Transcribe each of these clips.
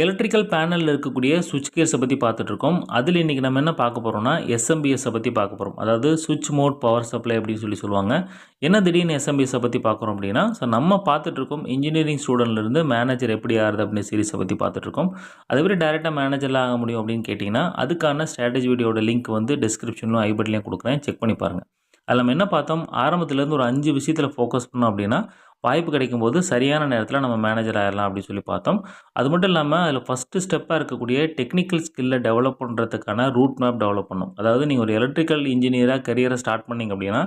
Electrical பேனலில் இருக்கக்கூடிய சுவிட்ச் கியர்ஸை பற்றி பார்த்துட்ருக்கோம். அதில் இன்றைக்கி நம்ம என்ன பார்க்க போகிறோம்னா எஸ்எம்பிஎஸை பற்றி பார்க்க போகிறோம். அதாவது சுவிட்ச் மோட் பவர் சப்ளை அப்படின்னு சொல்லுவாங்க. என்ன திடீர்னு எஸ்எம்பிஎஸை பற்றி பார்க்குறோம் அப்படின்னா, நம்ம பார்த்துட்ருக்கோம் இன்ஜினியரிங் ஸ்டூடெண்ட்லேருந்து மேனேஜர் எப்படி ஆகுது அப்படின்னு சீரிஸை பற்றி பார்த்துட்ருக்கோம். அதை விட டேரெக்டாக மேனேஜரில் ஆக முடியும் அப்படின்னு கேட்டிங்கன்னா, அதுக்கான ஸ்ட்ராட்டஜி வீடியோட லிங்க் வந்து டிஸ்கிரிப்ஷன்லையும் ஐபட்லையும் கொடுக்குறேன், செக் பண்ணி பாருங்கள். அதில் நம்ம என்ன பார்த்தோம், ஆரம்பத்துலேருந்து ஒரு 5 விஷயத்தில் ஃபோக்கஸ் பண்ணோம் அப்படின்னா வாய்ப்பு கிடைக்கும்போது சரியான நேரத்தில் நம்ம மேனேஜர் ஆயிடலாம் அப்படின்னு சொல்லி பார்த்தோம். அது மட்டும் இல்லாமல் அதில் ஃபஸ்ட்டு ஸ்டெப்பாக இருக்கக்கூடிய டெக்னிக்கல் ஸ்கில்லை டெவலப் பண்ணுறதுக்கான ரூட் மேப் டெவலப் பண்ணணும். அதாவது நீங்கள் ஒரு எலக்ட்ரிக்கல் இன்ஜினியராக கரியரை ஸ்டார்ட் பண்ணிங்க அப்படின்னா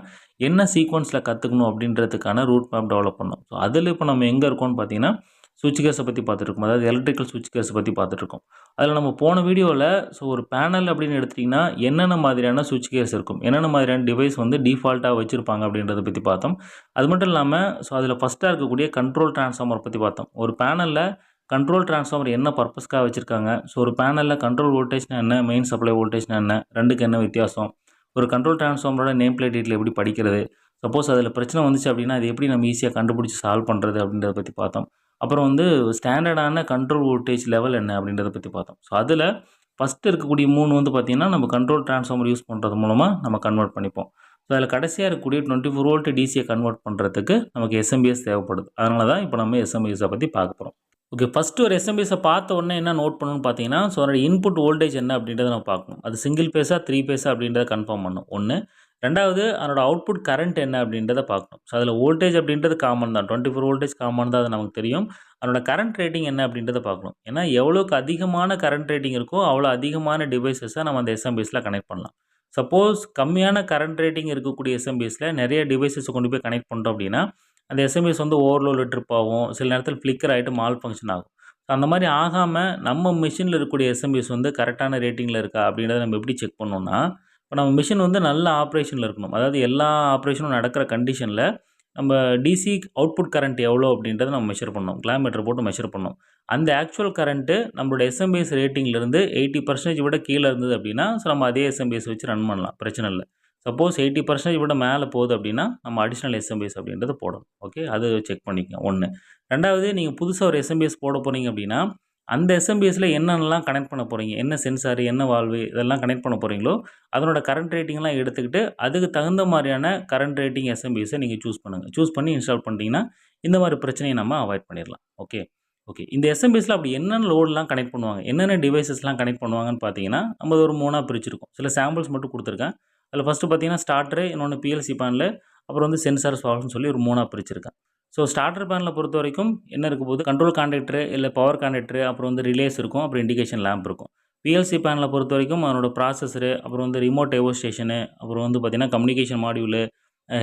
என்ன சீக்வன்ஸில் கற்றுக்கணும் அப்படின்றதுக்கான ரூட் மேப் டெவலப் பண்ணணும். ஸோ அதில் இப்போ நம்ம எங்கே இருக்கோம்னு பார்த்தீங்கன்னா சுவிட்ச் கேர்ஸை பற்றி பார்த்துட்ருக்கோம். அதாவது எலக்ட்ரிக்கல் சுவிட்ச் கேர்ஸை பற்றி பார்த்துட்ருக்கோம். அதில் நம்ம போன வீடியோவில் ஒரு பேனல் அப்படின்னு எடுத்துட்டிங்கன்னா என்னென்ன மாதிரியான சுவிட்ச் கேர்ஸ் இருக்கும், என்னென்ன மாதிரியான டிவைஸ் வந்து டிஃபால்ட்டாக வச்சுருப்பாங்க அப்படின்றத பற்றி பார்த்தோம். அது மட்டும் இல்லாமல் அதில் ஃபஸ்ட்டாக இருக்கக்கூடிய கண்ட்ரோல் டிரான்ஸ்ஃபார்மர் பற்றி பார்த்தோம். ஒரு பேனலில் கண்ட்ரோல் டிரான்ஸ்ஃபார்மர் என்ன பர்பஸ்க்காக வச்சுருக்காங்க, ஒரு பேனலில் கண்ட்ரோல் வோல்டேஜ்னா என்ன, மெயின் சப்ளை வோல்டேஜ்னா என்ன, ரெண்டுக்கு என்ன வித்தியாசம், ஒரு கண்ட்ரோல் டிரான்ஸ்ஃபார்மரோட நேம் பிளேட் டீட்டில் எப்படி படிக்கிறது, சப்போஸ் அதில் பிரச்சனை வந்துச்சு அப்படின்னா அது எப்படி நம்ம ஈஸியாக கண்டுபிடிச்சி சால்வ் பண்ணுறது அப்படின்றத பற்றி பார்த்தோம். அப்புறம் ஸ்டாண்டர்டான கண்ட்ரோல் வோல்டேஜ் லெவல் என்ன அப்படின்றத பற்றி பார்த்தோம். ஸோ அதில் ஃபஸ்ட்டு இருக்கக்கூடிய 3 பார்த்திங்கன்னா நம்ம கண்ட்ரோல் டிரான்ஸ்ஃபார்மர் யூஸ் பண்ணுறது மூலமாக நம்ம கன்வெர்ட் பண்ணிப்போம். ஸோ அதில் கடைசியாக இருக்கக்கூடிய 24 வோல்ட் டிசியை கன்வெர்ட் பண்ணுறதுக்கு நமக்கு எஸ்எம்பிஎஸ் தேவைப்படுது. அதனால தான் இப்போ நம்ம எஸ்எம்பிஎஸை பற்றி பார்க்க போகிறோம். ஓகே, ஃபஸ்ட்டு ஒரு எஸ்எம்பிஎஸை பார்த்த உடனே என்ன நோட் பண்ணணும்னு பார்த்தீங்கன்னா, அதோட இன்புட் வோல்டேஜ் என்ன அப்படின்றத நம்ம பார்க்கணும். அது சிங்கிள் பேஸா 3 பேஸா அப்படின்றத கன்ஃபார்ம் பண்ணணும் ஒன்று. ரெண்டாவது அதனோட அவுட்புட் கரண்ட் என்ன அப்படின்றத பார்க்கணும். ஸோ அதில் வோல்டேஜ் அப்படின்றது காமன் தான், 24 வோல்டேஜ் காமன் தான், அது நமக்கு தெரியும். அதனோட கரண்ட் ரேட்டிங் என்ன அப்படின்றத பார்க்கணும். ஏன்னா எவ்வளோக்கு அதிகமான கரண்ட் ரேட்டிங் இருக்கோ அவ்வளோ அதிகமான டிவைஸஸை நம்ம அந்த எஸ்எம்பிஎஸில் கனெக்ட் பண்ணலாம். சப்போஸ் கம்மியான கரண்ட் ரேட்டிங் இருக்கக்கூடிய எஸ்எம்பிஎஸில் நிறைய டிவைஸஸை கொண்டு போய் கனெக்ட் பண்ணிட்டோம் அப்படின்னா அந்த எஸ்எம்பிஎஸ் ஓவர்லோடு ட்ரிப் ஆகும், சில நேரத்தில் ஃப்ளிக்கர் ஆகிட்டு மால் ஃபங்க்ஷன் ஆகும். அந்த மாதிரி ஆகாமல் நம்ம மிஷினில் இருக்கக்கூடிய எஸ்எம்பிஎஸ் கரெக்டான ரேட்டிங்கில் இருக்கா அப்படின்றத நம்ம எப்படி செக் பண்ணோம்னா, இப்போ நம்ம மிஷின் நல்ல ஆப்ரேஷனில் இருக்கணும். அதாவது எல்லா ஆப்ரேஷனும் நடக்கிற கண்டிஷனில் நம்ம டிசி அவுட்புட் கரண்ட் எவ்வளோ அப்படின்றத நம்ம மெஷர் பண்ணோம், கிலோமீட்டர் போட்டு மெஷர் பண்ணோம். அந்த ஆக்சுவல் கரண்ட்டு நம்மளோட எஸ்எம்பிஎஸ் ரேட்டிங்லேருந்து 80% விட கீழே இருந்தது அப்படின்னா நம்ம அதே எஸ்எம்பிஎஸ் வச்சு ரன் பண்ணலாம், பிரச்சனை இல்லை. சப்போஸ் 80% விட மேலே போகுது அப்படின்னா நம்ம அடிஷ்னல் எஸ்எம்பிஎஸ் அப்படின்றத போடணும். ஓகே, அது செக் பண்ணிக்கங்க ஒன்று. ரெண்டாவது, நீங்கள் புதுசாக ஒரு எஸ்எம்பிஎஸ் போட போகிறீங்க அப்படின்னா அந்த எஸ்எம்பிஎஸில் என்னென்னலாம் கனெக்ட் பண்ண போகிறீங்க, என்ன சென்சார், என்ன வால்வு, இதெல்லாம் கனெக்ட் பண்ண போகிறீங்களோ அதனோட கரண்ட் ரேட்டிங்லாம் எடுத்துக்கிட்டு அதுக்கு தகுந்த மாதிரியான கரண்ட் ரேட்டிங் எஸ்எம்பிஎஸை நீங்கள் சூஸ் பண்ணுங்கள். சூஸ் பண்ணி இன்ஸ்டால் பண்ணிட்டீங்கன்னா இந்த மாதிரி பிரச்சனையை நம்ம அவாய்ட் பண்ணிடலாம். ஓகே ஓகே இந்த எஸ்எம்பிஎஸில் அப்படி என்னென்ன லோடெலாம் கனெக்ட் பண்ணுவாங்க, என்னென்ன டிவைசஸ்லாம் கனெக்ட் பண்ணுவாங்கன்னு பார்த்தீங்கன்னா நம்ம ஒரு 3ஆக பிரிச்சிருக்கோம். சில சாம்பிள்ஸ் மட்டும் கொடுத்துருக்கேன். அதில் ஃபஸ்ட்டு பார்த்தீங்கன்னா ஸ்டார்டரு, இன்னொன்று பிஎல்சி பேனல், அப்புறம் சென்சார் வால்வ்னு சொல்லி ஒரு 3ஆக பிரிச்சிருக்கேன். ஸோ ஸ்டார்டர் பேனலை பொறுத்த வரைக்கும் என்ன இருக்க போது, கண்ட்ரோல் கான்டாக்டரு இல்லை பவர் கான்டாக்டரு, அப்புறம் ரிலேஸ் இருக்கும், அப்புறம் இண்டிகேஷன் லேம்ப் இருக்கும். பிஎல்சி பேனலை பொறுத்த வரைக்கும் அதனோட ப்ராசஸரு, அப்புறம் ரிமோட் எவோ ஸ்டேஷனு, அப்புறம் பார்த்தீங்கன்னா கம்யூனிகேஷன் மாடியூலு,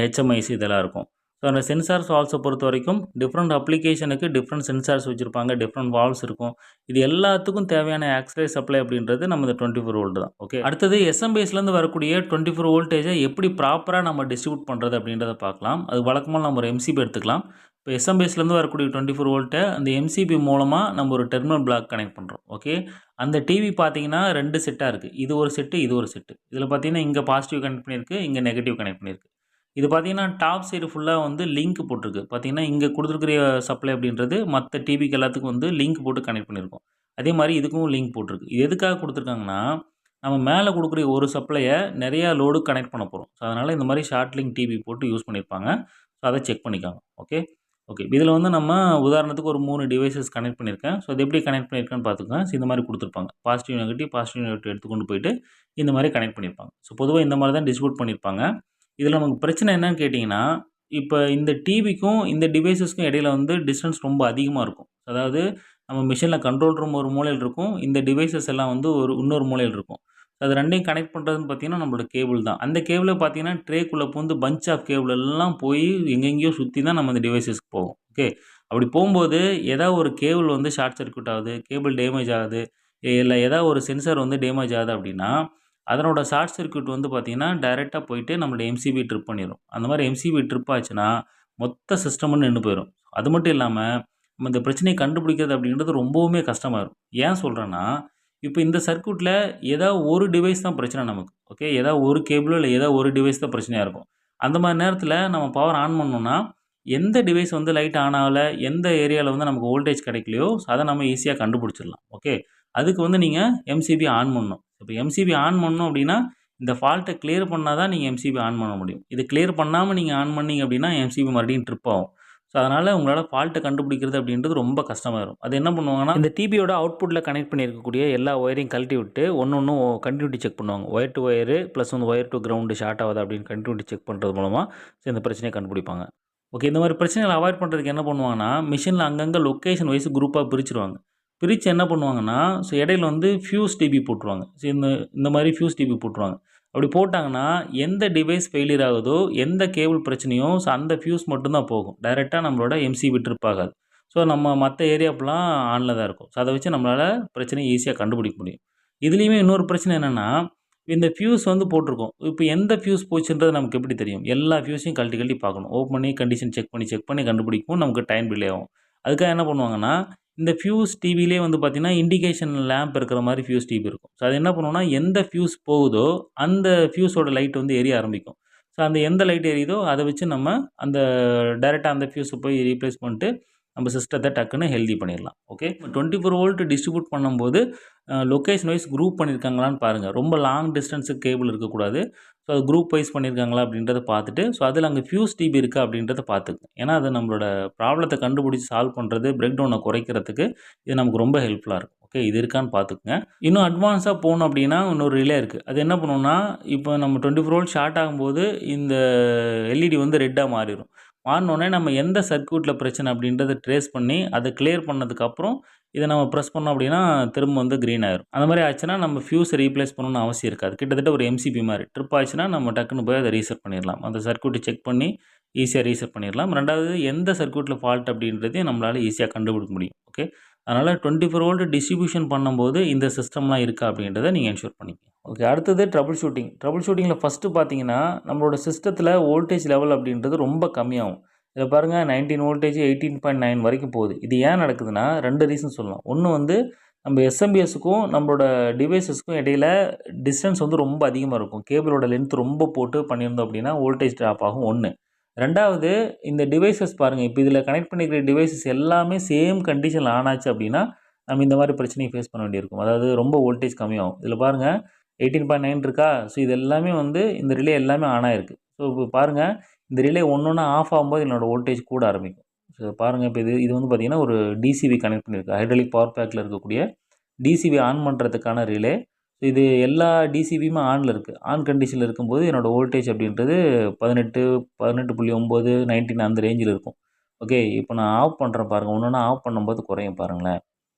ஹெச்எம்ஐசி இதெல்லாம் இருக்கும். ஸோ அந்த சென்சார்ஸ் வால்ஸை பொறுத்த வரைக்கும் டிஃப்ரெண்ட் அப்ளிகேஷனுக்கு டிஃப்ரெண்ட் சென்சார்ஸ் வச்சுருப்பாங்க, டிஃப்ரெண்ட் வால்வ்ஸ் இருக்கும். இது எல்லாத்துக்கும் தேவையான ஆக்சிலரி சப்ளை அப்படின்றது நம்ம இந்த 24 வோல்ட் தான். ஓகே, அடுத்தது எஸ்எம்பிஎஸ்லேருந்து வரக்கூடிய 24 வோல்டேஜை எப்படி ப்ராப்பராக நம்ம டிஸ்ட்ரிபியூட் பண்ணுறது அப்படின்றத பார்க்கலாம். அது வழக்கமாக நம்ம ஒரு எம்சிபி எடுத்துக்கலாம். இப்போ எஸ்எம்பிஎஸ்லேருந்து வரக்கூடிய 24 வோல்ட்டை அந்த எம்சிபி மூலமாக நம்ம ஒரு டெர்மினல் பிளாக் கனெக்ட் பண்ணுறோம். ஓகே, அந்த டிவி பார்த்தீங்கன்னா 2 செட்டாக இருக்குது. இது ஒரு செட்டு, இது ஒரு செட்டு. இதில் பார்த்தீங்கன்னா இங்கே பாசிட்டிவ் கனெக்ட் பண்ணியிருக்கு, இங்கே நெகட்டிவ் கனெக்ட் பண்ணியிருக்கு. இது பார்த்தீங்கன்னா டாப் சைடு ஃபுல்லாக லிங்க் போட்டிருக்கு. பார்த்தீங்கன்னா இங்கே கொடுத்துருக்கிற சப்ளை அப்படின்றது மற்ற டிவிக்கு எல்லாத்துக்கும் லிங்க் போட்டு கனெக்ட் பண்ணியிருக்கோம். அதே மாதிரி இதுக்கும் லிங்க் போட்டிருக்கு. இது எதுக்காக கொடுத்துருக்காங்கன்னா, நம்ம மேலே கொடுக்குற ஒரு சப்ளையை நிறையா லோடு கனெக்ட் பண்ண போகிறோம். ஸோ அதனால் இந்த மாதிரி ஷார்ட் லிங்க் டிவி போட்டு யூஸ் பண்ணியிருப்பாங்க. ஸோ அதை செக் பண்ணிக்காங்க. ஓகே ஓகே இதில் நம்ம உதாரணத்துக்கு ஒரு 3 டிவைசஸ் கனெக்ட் பண்ணியிருக்கேன். ஸோ அது எப்படி கனெக்ட் பண்ணியிருக்கேன்னு பார்த்துக்கோங்க. ஸோ இந்த மாதிரி கொடுத்துருப்பாங்க. பாசிட்டிவ் நெகட்டிவ் எடுத்து கொண்டு போயிட்டு இந்த மாதிரி கனெக்ட் பண்ணியிருப்பாங்க. ஸோ பொதுவாக இந்த மாதிரி தான் டிஸ்ட்ரிபியூட் பண்ணியிருப்பாங்க. இதில் நமக்கு பிரச்சனை என்னன்னு கேட்டிங்கன்னா, இப்போ இந்த டிவிக்கும் இந்த டிவைஸஸ்க்கும் இடையில டிஸ்டன்ஸ் ரொம்ப அதிகமாக இருக்கும். அதாவது நம்ம மிஷினில் கண்ட்ரோல் ரூம் ஒரு மூலையில் இருக்கும், இந்த டிவைஸஸ் எல்லாம் இன்னொரு மூலையில் இருக்கும். அது ரெண்டையும் கனெக்ட் பண்ணுறதுன்னு பார்த்தீங்கன்னா நம்மளோட கேபிள் தான். அந்த கேபிளை பார்த்தீங்கன்னா ட்ரேக்குள்ளே பஞ்ச் ஆஃப் கேபிள் எல்லாம் போய் எங்கெங்கேயோ சுற்றி தான் நம்ம இந்த டிவைஸஸ்க்கு போகும். ஓகே, அப்படி போகும்போது ஏதாவது ஒரு கேபிள் ஷார்ட் சர்க்யூட் ஆகுது, கேபிள் டேமேஜ் ஆகுது, இல்லை ஏதாவது ஒரு சென்சார் டேமேஜ் ஆகுது அப்படின்னா அதனோட ஷார்ட் சர்க்யூட் பார்த்தீங்கன்னா டைரெக்டாக போயிட்டு நம்மளோட எம்சிபி ட்ரிப் பண்ணிடும். அந்த மாதிரி எம்சிபி ட்ரிப் ஆச்சுன்னா மொத்த சிஸ்டமும் நின்று போயிடும். அது மட்டும் இல்லாமல் நம்ம இந்த பிரச்சனையை கண்டுபிடிக்கிறது அப்படின்றது ரொம்பவுமே கஷ்டமாயிடும். ஏன் சொல்கிறேன்னா, இப்போ இந்த சர்க்யூட்டில் ஏதாவது ஒரு டிவைஸ் தான் பிரச்சனை நமக்கு. ஓகே, ஏதாவது ஒரு கேபிளோ இல்லை ஏதாவது ஒரு டிவைஸ் தான் பிரச்சனையாக இருக்கும். அந்த மாதிரி நேரத்தில் நம்ம பவர் ஆன் பண்ணோம்னா எந்த டிவைஸ் வந்து லைட் ஆன் ஆகல, எந்த ஏரியால வந்து நமக்கு வோல்டேஜ் கிடைக்கலையோ, அத நம்ம ஈஸியா கண்டுபிடிச்சிடலாம். ஓகே. அதுக்கு வந்து நீங்க எம்சிபி ஆன் பண்ணணும். இப்ப எம்சிபி ஆன் பண்ணணும் அப்டின்னா, இந்த ஃபால்ட்ட கிளியர் பண்ணா தான் நீங்க எம்சிபி ஆன் பண்ண முடியும். இது கிளியர் பண்ணாம நீங்க ஆன் பண்ணீங்க அப்டின்னா, எம்சிபி மறுபடியும் ட்ரிப் ஆகும். ஸோ, அதனால உங்களால ஃபால்ட்ட கண்டுபிடிக்கிறது அப்டின்றது ரொம்ப கஷ்டமாயிரும். அது என்ன பண்ணுவாங்கன்னா, இந்த டிபியோட அவுட்புட்ல கனெக்ட் பண்ணியிருக்கக்கூடிய எல்லா ஒயரையும் கழட்டி விட்டு, ஒண்ணும் கன்டினியூட்டி செக் பண்ணுவாங்க. ஒயர் டூ ஒயரு ப்ளஸ் வந்து ஒயர் டூ கிரவுண்ட் ஷார்ட் ஆகுதா அப்டின்னு கன்டினியூட்டி செக் பண்றது மூலமா இந்த பிரச்சனைய கண்டுபிடிப்பாங்க. ஓகே. இந்த மாரி பிரச்சனைகள அவாய்ட் பண்றதுக்கு என்ன பண்ணுவாங்கன்னா, மிஷின்ல அங்கங்க லொக்கேஷன் வைஸ் குரூப்பா பிரிச்சுருவாங்க. பிரிச்சு என்ன பண்ணுவாங்கன்னா, இடையில வந்து ஃபியூஸ் டிபி போட்டுருவாங்க. இந்த இந்த மாரி ஃபியூஸ் டிபி போட்டுருவாங்க. அப்படி போட்டாங்கன்னா, எந்த டிவைஸ் ஃபெயிலியர் ஆகுதோ, எந்த கேபிள் பிரச்சனையோ, அந்த ஃபியூஸ் மட்டும் தான் போகும். டைரக்ட்டா நம்மளோட எம்சிபி ட்ரிப் ஆகாது. நம்ம மத்த ஏரியா ஃபுல்லா ஆன்ல தான் இருக்கும். அத வச்சு நம்மளால பிரச்சனைய ஈஸியா கண்டுபிடிக்க முடியும். இதுலயுமே இன்னொரு பிரச்சனை என்னன்னா, இந்த ஃபியூஸ் வந்து போட்டிருக்கும். இப்ப எந்த ஃபியூஸ் போச்சுன்றது நமக்கு எப்படி தெரியும்? எல்லா ஃபியூஸையும் கழட்டி கழட்டி பார்க்கணும். ஓப்பன் பண்ணி கண்டிஷன் செக் பண்ணி கண்டுபிடிக்கவும் நமக்கு டைம் டிலே ஆகும். அதுக்காக என்ன பண்ணுவாங்கன்னா, இந்த ஃபியூஸ் டிவிலயே வந்து பார்த்தீங்கன்னா, இண்டிகேஷன் லேம்ப் இருக்கிற மாரி ஃபியூஸ் டிவி இருக்கும். அது என்ன பண்ணும்னா, எந்த ஃபியூஸ் போகுதோ, அந்த ஃபியூஸோட லைட் வந்து எரிய ஆரம்பிக்கும். அந்த எந்த லைட் எரியுதோ, அத வச்சு நம்ம அந்த டைரக்ட்டா அந்த ஃபியூஸ போய் ரீப்ளேஸ் பண்ணிட்டு, நம்ம சிஸ்டத்த டக்குன்னு ஹெல்தி பண்ணிடலாம். ஓகே. 24 வோல்ட் டிஸ்ட்ரிபியூட் பண்ணும்போது, லொகேஷன் வைஸ் குரூப் பண்ணியிருக்காங்களான்னு பாருங்க. ரொம்ப லாங் டிஸ்டன்ஸுக்கு கேபிள் இருக்கக்கூடாது. அது குரூப் வைஸ் பண்ணியிருக்காங்களா அப்படின்றத பார்த்துட்டு, அதில அங்க ஃபியூஸ் டிபி இருக்கா அப்படின்றத பார்த்துக்கங்க. ஏன்னா, அது நம்மளோட ப்ராப்ளத்த கண்டுபிடிச்சு சால்வ் பண்றது, பிரேக் டவுன குறைக்கிறதுக்கு இது நமக்கு ரொம்ப ஹெல்ப்ஃபுல்லா இருக்கும். ஓகே. இது இருக்கான்னு பார்த்துக்கங்க. இன்னும் அட்வான்ஸா போணும் அப்படின்னா, இன்னொரு ரிலே இருக்கு. அது என்ன பண்ணும்னா, இப்போ நம்ம 24 வோல்ட் ஷார்ட் ஆகும்போது, இந்த எல்இடி வந்து ரெட்டா மாறிரும். மாறுனோனே நம்ம எந்த சர்க்யூட்ல பிரச்சனை அப்படின்றத ட்ரேஸ் பண்ணி, அத கிளியர் பண்ணதுக்கப்புறம், இத நம்ம பிரஸ் பண்ணோம் அப்படின்னா, திரும்ப வந்து கிரீன் ஆயிரும். அந்த மாரி ஆச்சுன்னா, நம்ம ஃபியூஸ ரீப்ளேஸ் பண்ணணும்னு அவசியம் இருக்காது. கிட்டத்தட்ட ஒரு எம்சிபி மாரி. ட்ரிப் ஆச்சுன்னா, நம்ம டக்குனு போய் அத ரீசெட் பண்ணிரலாம். அந்த சர்க்யூட்ட செக் பண்ணி, ஈஸியா ரீசெட் பண்ணிரலாம். 2வது எந்த சர்க்யூட்ல ஃபால்ட் அப்படின்றதையும் நம்மளால ஈஸியா கண்டுபிடிக்க முடியும். ஓகே. அதனால 24 வோல்ட் டிஸ்ட்ரிபியூஷன் பண்ணும்போது, இந்த சிஸ்டம்லாம் இருக்கா அப்படின்றத நீங்க என்ஷூர் பண்ணிக்கங்க. ஓகே. அடுத்தது ட்ரபிள் ஷூட்டிங். ட்ரபிள் ஷூட்டிங்கில ஃபர்ஸ்ட்டு பார்த்தீங்கன்னா, நம்மளோட சிஸ்டத்தில வோல்டேஜ் லெவல் அப்படின்றது ரொம்ப கம்மியாகும். இதில பாருங்க 19 வோல்டேஜ் 18.9 வரைக்கும் போகுது. இது ஏன் நடக்குதுன்னா, 2 ரீசன் சொல்லலாம். ஒண்ணு வந்து நம்ம எஸ்எம்பிஎஸ்ஸுக்கும் நம்மளோட டிவைஸஸ்க்கும் இடையில டிஸ்டன்ஸ் வந்து ரொம்ப அதிகமா இருக்கும். கேபிளோட லென்த் ரொம்ப போட்டு பண்ணியிருந்தோம் அப்படின்னா, வோல்டேஜ் ட்ராப் ஆகும் 1. 2வது இந்த டிவைஸஸ் பாருங்க. இப்ப இதில கனெக்ட் பண்ணியிருக்கிற டிவைஸஸ் எல்லாமே சேம் கண்டிஷன்ல ஆன் ஆச்சு அப்படின்னா, நம்ம இந்த மாரி பிரச்சனைய ஃபேஸ் பண்ண வேண்டியிருக்கும். அதாவது ரொம்ப வோல்டேஜ் கம்மியாகும். இதில பாருங்க 18.9 இருக்கா? இது எல்லாமே வந்து இந்த ரிலே எல்லாமே ஆன் ஆயிருக்கு. இப்ப பாருங்க, இந்த ரிலே ஒண்ணொண்ணா ஆஃப் ஆகும்போது என்னோட வோல்டேஜ் கூட ஆரம்பிக்கும். பாருங்க, இப்ப இது இது வந்து பார்த்தீங்கன்னா, ஒரு டிசிவி கனெக்ட் பண்ணியிருக்கு. ஹைட்ராலிக் பவர் பேக்ல இருக்கக்கூடிய டிசிவி ஆன் பண்றதுக்கான ரிலே. இது எல்லா டிசிவியுமே ஆன்ல இருக்கு. ஆன் கண்டிஷன்ல இருக்கும்போது என்னோட வோல்டேஜ் அப்படின்றது 18, 18.9, 19 அந்த ரேஞ்சில இருக்கும். ஓகே. இப்ப நான் ஆஃப் பண்றேன் பாருங்க. ஒண்ணொண்ணா ஆஃப் பண்ணும்போது குறையும் பாருங்களேன்.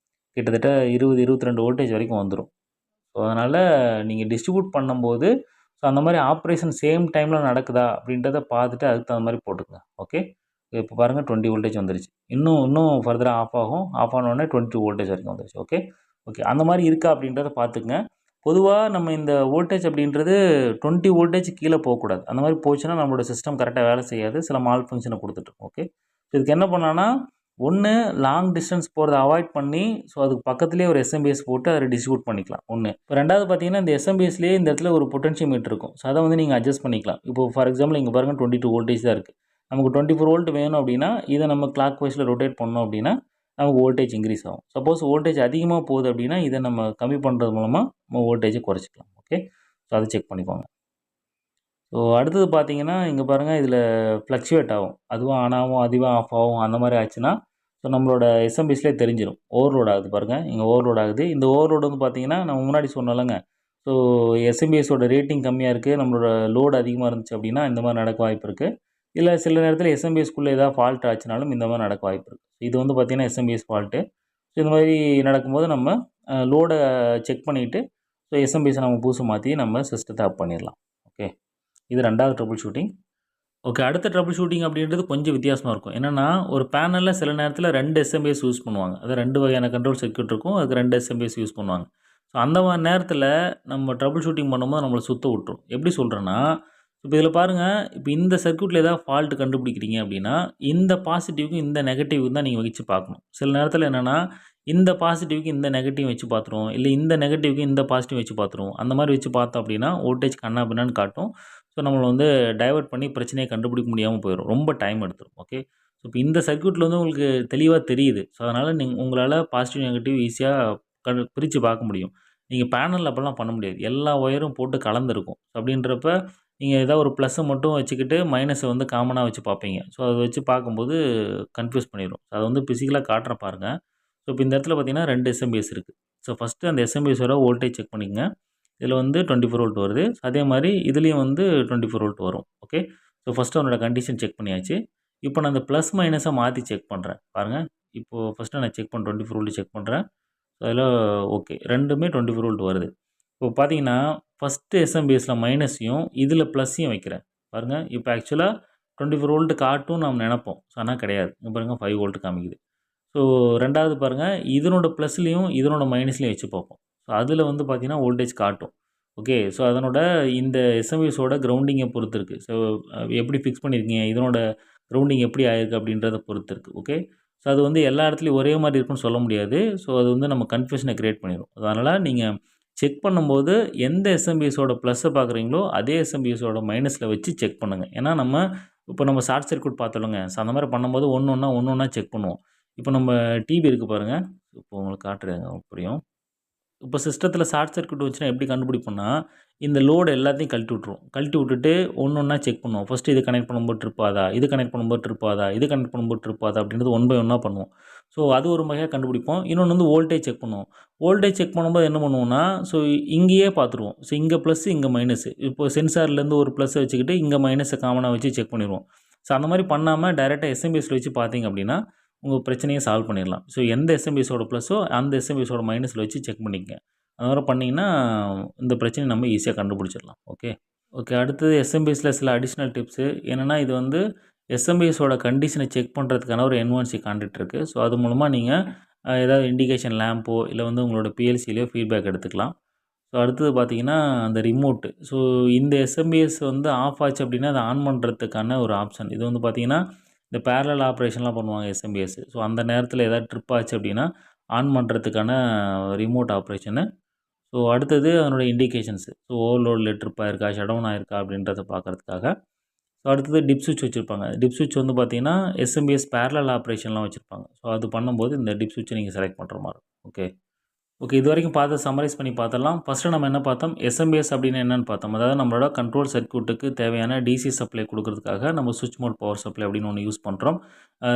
கிட்டத்தட்ட 20, 22 வோல்டேஜ் வரைக்கும் வந்துரும். அதனால நீங்க டிஸ்ட்ரிபியூட் பண்ணும்போது, அந்த மாரி ஆப்பரேஷன் சேம் டைம்ல நடக்குதா அப்படின்றத பார்த்துட்டு அதுக்கு தகுந்த மாரி போட்டுக்கங்க. ஓகே. இப்ப பாருங்க 20 வோல்டேஜ் வந்துருச்சு. இன்னும் ஃபர்தரா ஆஃப் ஆகும். ஆஃப் ஆன உடனே 22 வோல்டேஜ் வரைக்கும் வந்துருச்சு. ஓகே. ஓகே. அந்த மாரி இருக்கா அப்படின்றத பார்த்துக்கங்க. பொதுவா நம்ம இந்த வோல்டேஜ் அப்படின்றது 20 வோல்டேஜ் கீழ போக்கூடாது. அந்த மாரி போச்சுன்னா நம்மளோட சிஸ்டம் கரெக்ட்டா வேலை செய்யாது. சில மால் ஃபங்ஷன குடுத்துட்டுரும். ஓகே. இதுக்கு என்ன பண்ணலாம்னா, 1 லாங் டிஸ்டன்ஸ் போறத அவாய்ட் பண்ணி, அதுக்கு பக்கத்திலேயே ஒரு எஸ்எம்பிஎஸ் போட்டு அத டிஸ்ட்ரிபியூட் பண்ணிக்கலாம் 1. இப்ப 2வது பார்த்தீங்கன்னா, இந்த எஸ்எம்பிஎஸ்லயே இந்த இடத்துல ஒரு பொட்டென்ஷியோமீட்டர் இருக்கும். அத வந்து நீங்க அட்ஜஸ்ட் பண்ணிக்கலாம். இப்போ ஃபார் எக்ஸாம்பிள் இங்க பாருங்க 22 வோல்டேஜ் தான் இருக்கு. நமக்கு 24 வோல்ட் வேணும் அப்படின்னா, இத நம்ம கிளாக் வைஸ்ல ரொட்டேட் பண்ணோம் அப்படின்னா, நமக்கு வோல்டேஜ் இன்கிரீஸ் ஆகும். சப்போஸ் வோல்டேஜ் அதிகமா போகுது அப்படின்னா, இத நம்ம கம்மி பண்றது மூலமா நம்ம வோல்டேஜ குறைச்சுக்கலாம். ஓகே. அத செக் பண்ணிக்கோங்க. அடுத்தது பார்த்தீங்கன்னா, இங்க பாருங்க இதில ஃப்ளக்சுவேட் ஆகும். அதுவும் ஆன் ஆகும், அதுவா ஆஃப் ஆகும். அந்த மாரி ஆச்சுன்னா, நம்மளோட எஸ்எம்பிஎஸ்லயே தெரிஞ்சிரும். ஓவர்லோட் ஆகுது பாருங்க. இங்க ஓவர்லோட் ஆகுது. இந்த ஓவர்லோட் வந்து பார்த்தீங்கன்னா, நம்ம முன்னாடி சொன்னோம்லங்க. ஸோ எஸ்எம்பிஎஸோட ரேட்டிங் கம்மியா இருக்கு. நம்மளோட லோட் அதிகமா இருந்துச்சு அப்படின்னா, இந்த மாரி நடக்க வாய்ப்பு இருக்கு. இல்ல சில நேரத்தில எஸ்எம்பிஎஸ்க்குள்ள ஏதாவது ஃபால்ட் ஆச்சுனாலும் இந்த மாரி நடக்க வாய்ப்பு இருக்கு. இது வந்து பார்த்தீங்கன்னா, எஸ்எம்பிஎஸ் ஃபால்ட்டு. இந்த மாரி நடக்கும்போது நம்ம லோட செக் பண்ணிட்டு, எஸ்எம்பிஎஸ நம்ம புதுசு மாத்தி நம்ம சிஸ்டத்த அப் பண்ணிரலாம். ஓகே. இது 2வது ட்ரபிள் ஷூட்டிங். ஓகே. அடுத்த ட்ரபிள் ஷூட்டிங் அப்படின்றது கொஞ்சம் வித்தியாசமா இருக்கும். என்னன்னா, ஒரு பேனல்ல சில நேரத்தில 2 எஸ்எம்பிஎஸ் யூஸ் பண்ணுவாங்க. அதாவது 2 வகையான கண்ட்ரோல் சர்க்யூட் இருக்கும். அதுக்கு 2 எஸ்எம்பிஎஸ் யூஸ் பண்ணுவாங்க. அந்த மாரி நேரத்தில நம்ம ட்ரபிள் ஷூட்டிங் பண்ணும்போது நம்மள சுத்த விட்டுரும். எப்படி சொல்றேன்னா, இப்ப இதில பாருங்க, இப்ப இந்த சர்க்யூட்ல ஏதாவது ஃபால்ட் கண்டுபிடிக்கிறீங்க அப்படின்னா, இந்த பாசிட்டிவ்க்கும் இந்த நெகட்டிவ்க்கும் தான் நீங்க வச்சு பார்க்கணும். சில நேரத்தில என்னன்னா, இந்த பாசிட்டிவ்க்கு இந்த நெகட்டிவ் வச்சு பார்த்துரும். இல்ல இந்த நெகட்டிவ்க்கு இந்த பாசிட்டிவ் வச்சு பார்த்துரும். அந்த மாரி வச்சு பார்த்தோம் அப்படின்னா, வோல்டேஜ் கன்னா பின்னான்னு காட்டும். நம்மள வந்து டைவர்ட் பண்ணி பிரச்சனைய கண்டுபிடிக்க முடியாம போயிரும். ரொம்ப டைம் எடுத்துரும். ஓகே. ஸோ இப்போ இந்த சர்க்யூட்டில் வந்து உங்களுக்கு தெளிவாக தெரியுது. ஸோ அதனால் உங்களால் பாசிட்டிவ் நெகட்டிவ் ஈஸியாக பிரித்து பார்க்க முடியும். நீங்கள் பேனலில் அப்படிலாம் பண்ண முடியாது. எல்லா ஒயரும் போட்டு கலந்துருக்கும். ஸோ அப்படின்றப்ப நீங்கள் ஏதாவது ஒரு ப்ளஸ்ஸை மட்டும் வச்சுக்கிட்டு மைனஸை வந்து காமனாக வச்சு பார்ப்பீங்க. ஸோ அதை வச்சு பார்க்கும்போது கன்ஃப்யூஸ் பண்ணிடும். அதை வந்து ஃபிசிக்கலாக காட்டுறேன் பாருங்கள். ஸோ இப்போ இந்த இடத்துல பார்த்தீங்கன்னா 2 எஸ்எம்பிஎஸ் இருக்குது. ஸோ ஃபஸ்ட்டு அந்த எஸ்எம்பிஎஸோட வோல்டேஜ் செக் பண்ணிக்கங்க. இதில் வந்து 24 வோல்ட் வருது. அதே மாதிரி இதுலேயும் வந்து 24 வோல்ட் வரும். ஓகே. ஸோ ஃபஸ்ட்டு அவனோட கண்டிஷன் செக் பண்ணியாச்சு. இப்போ நான் அந்த ப்ளஸ் மைனஸை மாற்றி செக் பண்ணுறேன் பாருங்கள். இப்போது ஃபஸ்ட்டு நான் செக் பண்ண 24 வோல்ட் செக் பண்ணுறேன். ஸோ அதில் ஓகே, ரெண்டுமே 24 வோல்ட் வருது. இப்போ பார்த்தீங்கன்னா ஃபஸ்ட்டு எஸ்எம்பிஎஸில் மைனஸையும் இதில் ப்ளஸ்ஸையும் வைக்கிறேன் பாருங்கள். இப்போ ஆக்சுவலாக 24 வோல்ட் காட்டும் நாம் நினைப்போம். ஸோ ஆனால் கிடையாது. இங்கே பாருங்கள் 5 வோல்ட் காமிக்குது. ஸோ ரெண்டாவது பாருங்கள், இதனோட ப்ளஸ்லேயும் இதனோட மைனஸ்லேயும் வச்சு பார்ப்போம். ஸோ அதில் வந்து பார்த்தீங்கன்னா வோல்டேஜ் காட்டும். ஓகே. ஸோ அதனோட இந்த எஸ்எம்பிஎஸோட கிரவுண்டிங்கை பொறுத்து இருக்குது. ஸோ எப்படி ஃபிக்ஸ் பண்ணியிருக்கீங்க, இதனோட கிரவுண்டிங் எப்படி ஆயிருக்கு அப்படின்றத பொறுத்து இருக்குது. ஓகே. ஸோ அது வந்து எல்லா இடத்துலையும் ஒரே மாதிரி இருக்குன்னு சொல்ல முடியாது. ஸோ அது வந்து நம்ம கன்ஃப்யூஷனை கிரியேட் பண்ணிடும். அதனால் நீங்கள் செக் பண்ணும்போது எந்த எஸ்எம்பிஎஸோட ப்ளஸ்ஸை பார்க்குறீங்களோ அதே எஸ்எம்பிஎஸோட மைனஸில் வச்சு செக் பண்ணுங்கள். ஏன்னா இப்போ நம்ம ஷார்ட் சர்க்யூட் பார்த்தோம்லங்க. ஸோ அந்த மாதிரி பண்ணும்போது ஒன்று ஒன்றா செக் பண்ணுவோம். இப்போ நம்ம டிவி இருக்குது பாருங்கள். இப்போ உங்களுக்கு காட்டுறேங்க புரியும். இப்போ சிஸ்டத்தில் ஷார்ட் சர்க்யூட் வந்துச்சுன்னா எப்படி கண்டுபிடிப்போம்னா, இந்த லோடு எல்லாத்தையும் கழட்டி விட்ருவோம். கழட்டி விட்டுட்டு ஒன்றா செக் பண்ணுவோம். ஃபஸ்ட்டு இது கனெக்ட் பண்ணும்போது ட்ரிப் ஆகுதா, இது கனெக்ட் பண்ணும்போது ட்ரிப் ஆகுதா, இது கனெக்ட் பண்ணும்போது ட்ரிப் ஆகுதா அப்படின்றது ஒன் பை ஒன்னாக பண்ணுவோம். ஸோ அது ஒரு வகையாக கண்டுபிடிப்போம். இன்னொன்று வந்து வோல்டேஜ் செக் பண்ணுவோம். வோல்டேஜ் செக் பண்ணும்போது என்ன பண்ணுவோம்னா, ஸோ இங்கேயே பார்த்துருவோம். ஸோ இங்கே ப்ளஸ், இங்கே மைனஸ். இப்போ சென்சார்லேருந்து ஒரு ப்ளஸ்ஸை வச்சுக்கிட்டு இங்கே மைனஸை காமனாக வச்சு செக் பண்ணிடுவோம். ஸோ அந்த மாதிரி பண்ணாமல் டைரெக்டாக எஸ்எம்பிஎஸில் வச்சு பார்த்தீங்க அப்படின்னா உங்கள் பிரச்சனையை சால்வ் பண்ணிடலாம். ஸோ எந்த எஸ்எம்பிஎஸோட ப்ளஸ்ஸோ அந்த எஸ்எம்பிஎஸோட மைனஸில் வச்சு செக் பண்ணிக்கங்க. அது மாதிரி பண்ணிங்கன்னா இந்த பிரச்சனையை நம்ம ஈஸியாக கண்டுபிடிச்சிடலாம். ஓகே. ஓகே. அடுத்தது எஸ்எம்பிஎஸில் சில அடிஷ்னல் டிப்ஸு என்னென்னா, இது வந்து எஸ்எம்பிஎஸோட கண்டிஷனை செக் பண்ணுறதுக்கான ஒரு என்ஒன்சி கான்டாக்ட் இருக்குது. ஸோ அது மூலமாக நீங்கள் ஏதாவது இண்டிகேஷன் லேம்போ இல்லை வந்து உங்களோட பிஎல்சிலையோ ஃபீட்பேக் எடுத்துக்கலாம். ஸோ அடுத்தது பார்த்தீங்கன்னா அந்த ரிமோட்டு. ஸோ இந்த எஸ்எம்பிஎஸ் வந்து ஆஃப் ஆச்சு அப்படின்னா அதை ஆன் பண்ணுறதுக்கான ஒரு ஆப்ஷன். இது வந்து பார்த்தீங்கன்னா இந்த பேரலல் ஆப்ரேஷன்லாம் பண்ணுவாங்க எஸ்எம்பிஎஸ். ஸோ அந்த நேரத்தில் ஏதாவது ட்ரிப் ஆச்சு அப்படின்னா ஆன் பண்ணுறதுக்கான ரிமோட் ஆப்ரேஷனு. ஸோ அடுத்தது அதனோட இண்டிகேஷன்ஸு. ஸோ ஓவர்லோடில் ட்ரிப் ஆயிருக்கா, ஷட் டவுன் ஆயிருக்கா அப்படின்றத பார்க்குறதுக்காக. ஸோ அடுத்தது டிப் ஸ்விட்ச் வச்சுருப்பாங்க. டிப் ஸ்விட்ச் வந்து பார்த்தீங்கன்னா எஸ்எம்பிஎஸ் பேரலல் ஆப்ரேஷன்லாம் வச்சுருப்பாங்க. ஸோ அது பண்ணும்போது இந்த டிப் ஸ்விட்சை நீங்கள் செலக்ட் பண்ணுற மாதிரி இருக்கும். ஓகே. ஓகே. இது வரைக்கும் பார்த்து சம்மரைஸ் பண்ணி பார்த்துடலாம். ஃபஸ்ட்டு நம்ம என்ன பார்த்தோம், எஸ்எம்பிஎஸ் அப்படின்னு என்னென்னு பார்த்தோம். அதாவது நம்மளோட கண்ட்ரோல் சர்க்யூட்டுக்கு தேவையான டிசி சப்ளை கொடுக்கறதுக்காக நம்ம சுவிட்ச் மோட் பவர் சப்ளை அப்படின்னு ஒன்று யூஸ் பண்ணுறோம்.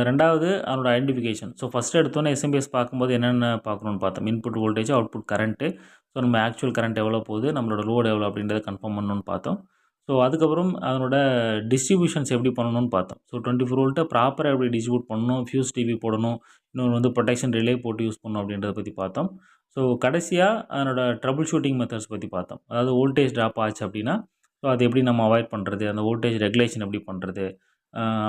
ரெண்டாவது அதனோட ஐடென்டிஃபிகேஷன். ஸோ ஃபஸ்ட்டு எடுத்தோன்னே எஸ்எம்பிஎஸ் பார்க்கும்போது என்னென்ன பார்க்கணுன்னு பார்த்தோம். Input voltage, output current. So நம்ம ஆக்சுவல் கரண்ட் எவ்வளோ போகுது, நம்மளோட லோடு எவ்வளோ அப்படின்றத கன்ஃபார்ம் பண்ணணும்னு பார்த்தோம். ஸோ அதுக்கப்புறம் அதனோட டிஸ்ட்ரிபியூஷன்ஸ் எப்படி பண்ணணும்னு பார்த்தோம். ஸோ 24 வோல்ட்டை ப்ராப்பராக எப்படி டிஸ்ட்ரிபியூட் பண்ணணும், ஃபியூஸ் டிவி போடணும், இன்னொன்று வந்து ப்ரொடெக்ஷன் ரிலே போட்டு யூஸ் பண்ணணும் அப்படின்றத பற்றி பார்த்தோம். ஸோ கடைசியாக அதனோட ட்ரபிள் ஷூட்டிங் மெத்தட்ஸ் பற்றி பார்த்தோம். அதாவது வோல்டேஜ் ட்ராப் ஆச்சு அப்படின்னா ஸோ அது எப்படி நம்ம அவாய்ட் பண்ணுறது, அந்த வோல்டேஜ் ரெகுலேஷன் எப்படி பண்ணுறது,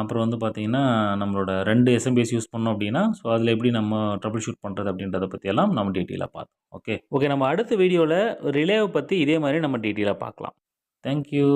அப்புறம் வந்து பார்த்திங்கன்னா நம்மளோட 2 எஸ்எம்பிஎஸ் யூஸ் பண்ணோம் அப்படின்னா ஸோ அதில் எப்படி நம்ம ட்ரபிள் ஷூட் பண்ணுறது அப்படின்றத பற்றியெல்லாம் நம்ம டீட்டெயிலாக பார்த்தோம். ஓகே. நம்ம அடுத்த வீடியோவில் ரிலேவை பற்றி இதே மாதிரி நம்ம டீட்டெயிலாக பார்க்கலாம். தேங்க்யூ.